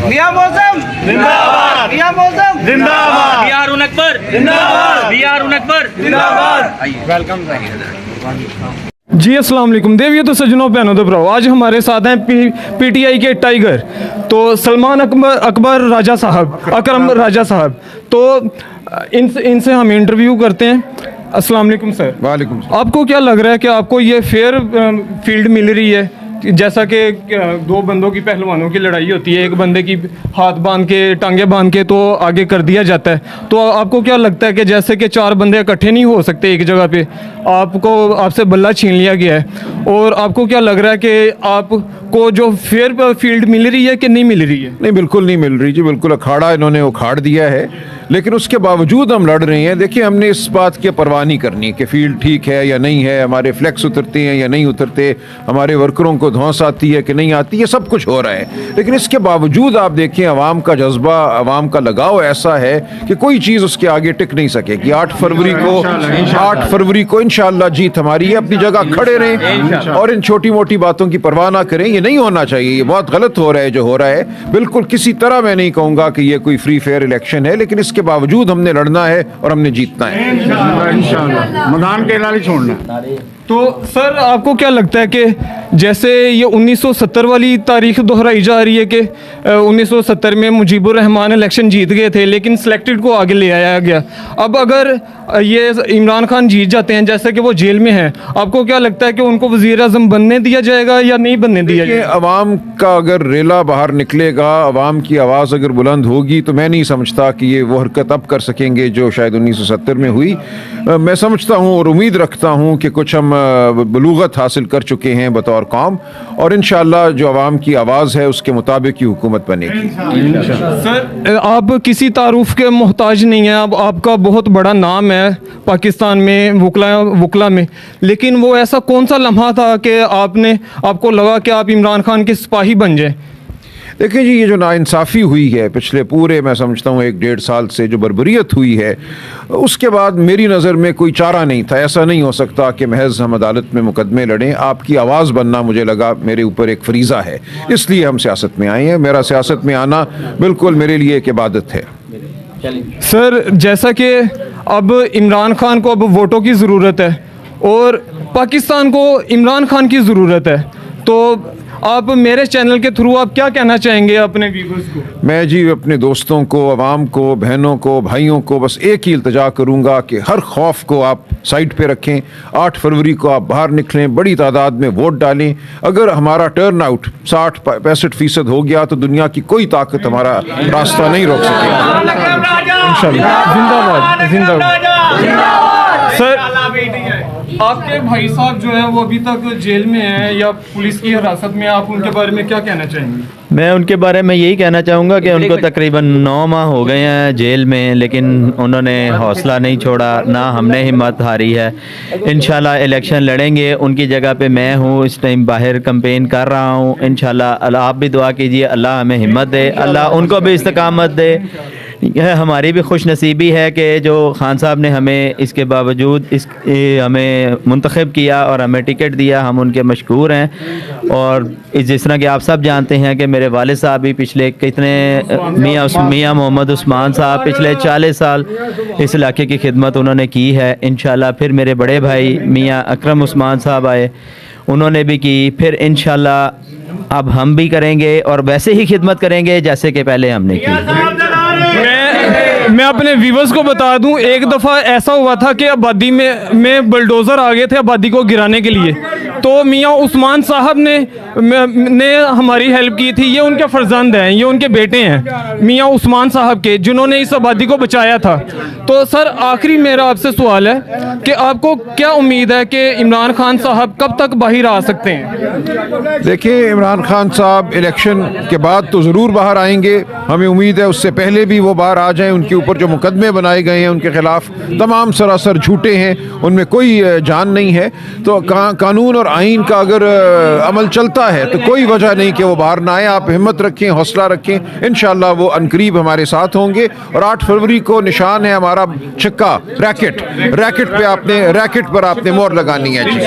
मियां मौसम जिंदाबाद, मियां मौसम जिंदाबाद, बिहार अकबर जिंदाबाद, बिहार अकबर जिंदाबाद। जी अस्सलाम वालेकुम देवियो तो सजनों बहनों तो भराओ, आज हमारे साथ हैं पीटीआई के टाइगर तो सलमान अकबर राजा साहब, अकरम राजा साहब। तो इनसे हम इंटरव्यू करते हैं। अस्सलाम वालेकुम सर। वालेकुम। आपको क्या लग रहा है कि आपको ये फेयर फील्ड मिल रही है? जैसा कि दो बंदों की पहलवानों की लड़ाई होती है, एक बंदे की हाथ बांध के टांगे बांध के तो आगे कर दिया जाता है, तो आपको क्या लगता है कि जैसे कि चार बंदे इकट्ठे नहीं हो सकते एक जगह पे, आपसे बल्ला छीन लिया गया है, और आपको क्या लग रहा है कि आपको जो फेयर फील्ड मिल रही है कि नहीं मिल रही है? नहीं, बिल्कुल नहीं मिल रही जी, बिल्कुल अखाड़ा इन्होंने उखाड़ दिया है, लेकिन उसके बावजूद हम लड़ रहे हैं। देखिए, हमने इस बात की परवाह नहीं करनी कि फील्ड ठीक है या नहीं है, हमारे फ्लैक्स उतरते हैं या नहीं उतरते, हमारे वर्करों को धौंस आती है कि नहीं आती, ये सब कुछ हो रहा है। लेकिन इसके बावजूद आप देखें, अवाम का जज्बा, अवाम का लगाव ऐसा है कि कोई चीज़ उसके आगे टिक नहीं सकेगी। 8 फरवरी को इंशाअल्लाह जीत हमारी है। अपनी जगह खड़े रहें और इन छोटी मोटी बातों की परवाह ना करें। ये नहीं होना चाहिए, ये बहुत गलत हो रहा है जो हो रहा है। बिल्कुल किसी तरह मैं नहीं कहूँगा कि ये कोई फ्री फेयर इलेक्शन है, लेकिन इसके बावजूद हमने लड़ना है और हमने जीतना है इंशाअल्लाह। मैदान के नाली छोड़ना। तो सर आपको क्या लगता है कि जैसे ये 1970 वाली तारीख दोहराई जा रही है कि 1970 में मुजीबुर रहमान इलेक्शन जीत गए थे, लेकिन सिलेक्टेड को आगे ले आया गया। अब अगर ये इमरान खान जीत जाते हैं, जैसे कि वो जेल में हैं, आपको क्या लगता है कि उनको वज़ीर आज़म बनने दिया जाएगा या नहीं बनने दिया जाएगा? अवाम का अगर रेला बाहर निकलेगा, अवाम की आवाज़ अगर बुलंद होगी, तो मैं नहीं समझता कि ये वो हरकत अब कर सकेंगे जो शायद 1970 में हुई। मैं समझता हूँ और उम्मीद रखता हूँ कि कुछ हम बलूगत हासिल कर चुके हैं बतौर कौम, और इंशाअल्लाह जो अवाम की आवाज़ है उसके मुताबिक ही हुकूमत बनेगी। सर आप किसी तारुफ के मोहताज नहीं हैं, अब आपका बहुत बड़ा नाम है पाकिस्तान में वकला में, लेकिन वो ऐसा कौन सा लम्हा था कि आपको लगा कि आप इमरान खान के सिपाही बन जाए? देखिए जी, ये जो नाइंसाफ़ी हुई है पिछले पूरे, मैं समझता हूँ 1-1.5 साल से जो बर्बरियत हुई है, उसके बाद मेरी नज़र में कोई चारा नहीं था। ऐसा नहीं हो सकता कि महज हम अदालत में मुकदमे लड़ें। आपकी आवाज़ बनना मुझे लगा मेरे ऊपर एक फरीज़ा है, इसलिए हम सियासत में आए हैं। मेरा सियासत में आना बिल्कुल मेरे लिए एक इबादत है। सर जैसा कि अब इमरान खान को अब वोटों की ज़रूरत है और पाकिस्तान को इमरान खान की ज़रूरत है, तो आप मेरे चैनल के थ्रू आप क्या कहना चाहेंगे अपने व्यूअर्स को? मैं जी अपने दोस्तों को, अवाम को, बहनों को, भाइयों को बस एक ही इल्तिजा करूंगा कि हर खौफ को आप साइड पे रखें। 8 फरवरी को आप बाहर निकलें, बड़ी तादाद में वोट डालें। अगर हमारा टर्न आउट 60-65% हो गया तो दुनिया की कोई ताकत हमारा रास्ता नहीं रोक सकेगी। इंशाल्लाह। जिंदाबाद, जिंदाबाद। सर आपके भाई साहब जो है वो अभी तक जेल में हैं या पुलिस की हिरासत में, आप उनके बारे में क्या कहना चाहेंगे? मैं उनके बारे में यही कहना चाहूँगा कि उनको तकरीबन 9 माह हो गए हैं जेल में, लेकिन उन्होंने हौसला नहीं छोड़ा, ना हमने हिम्मत हारी है। इंशाल्लाह इलेक्शन लड़ेंगे। उनकी जगह पे मैं हूँ, इस टाइम बाहर कैंपेन कर रहा हूँ। इंशाल्लाह आप भी दुआ कीजिए, अल्लाह हमें हिम्मत दे, अल्लाह उनको भी इस्तकामत दे। यह हमारी भी खुश नसीबी है कि जो खान साहब ने हमें इसके बावजूद हमें मुंतखब किया और हमें टिकट दिया, हम उनके मशकूर हैं। और जिस तरह कि आप सब जानते हैं कि मेरे वालिद साहब भी पिछले कितने मियाँ मोहम्मद उस्मान साहब पिछले 40 साल इस इलाके की खिदमत उन्होंने की है। इंशाल्लाह फिर मेरे बड़े भाई मियाँ अकरम उस्मान साहब आए, उन्होंने भी की। फिर इंशाल्लाह अब हम भी करेंगे और वैसे ही खिदमत करेंगे जैसे कि पहले हमने की। मैं अपने व्यूवर्स को बता दूं, एक दफ़ा ऐसा हुआ था कि आबादी में बुलडोज़र आ गए थे आबादी को गिराने के लिए, तो मियाँ उस्मान साहब ने हमारी हेल्प की थी। ये उनके फर्जंद हैं, ये उनके बेटे हैं मियाँ उस्मान साहब के, जिन्होंने इस आबादी को बचाया था। तो सर आखिरी मेरा आपसे सवाल है कि आपको क्या उम्मीद है कि इमरान खान साहब कब तक बाहर आ सकते हैं? देखिए, इमरान खान साहब इलेक्शन के बाद तो ज़रूर बाहर आएंगे, हमें उम्मीद है उससे पहले भी वो बाहर आ जाएं। उनके ऊपर जो मुकदमे बनाए गए हैं उनके खिलाफ तमाम सरासर झूठे हैं, उनमें कोई जान नहीं है। तो कानून और आइन का अगर अमल चलता है तो कोई वजह नहीं कि वो बाहर ना आए। आप हिम्मत रखें, हौसला रखें, इंशाल्लाह वो अनकरीब हमारे साथ होंगे। और 8 फरवरी को निशान है हमारा छक्का, रैकेट पर आपने मोहर लगानी है जी।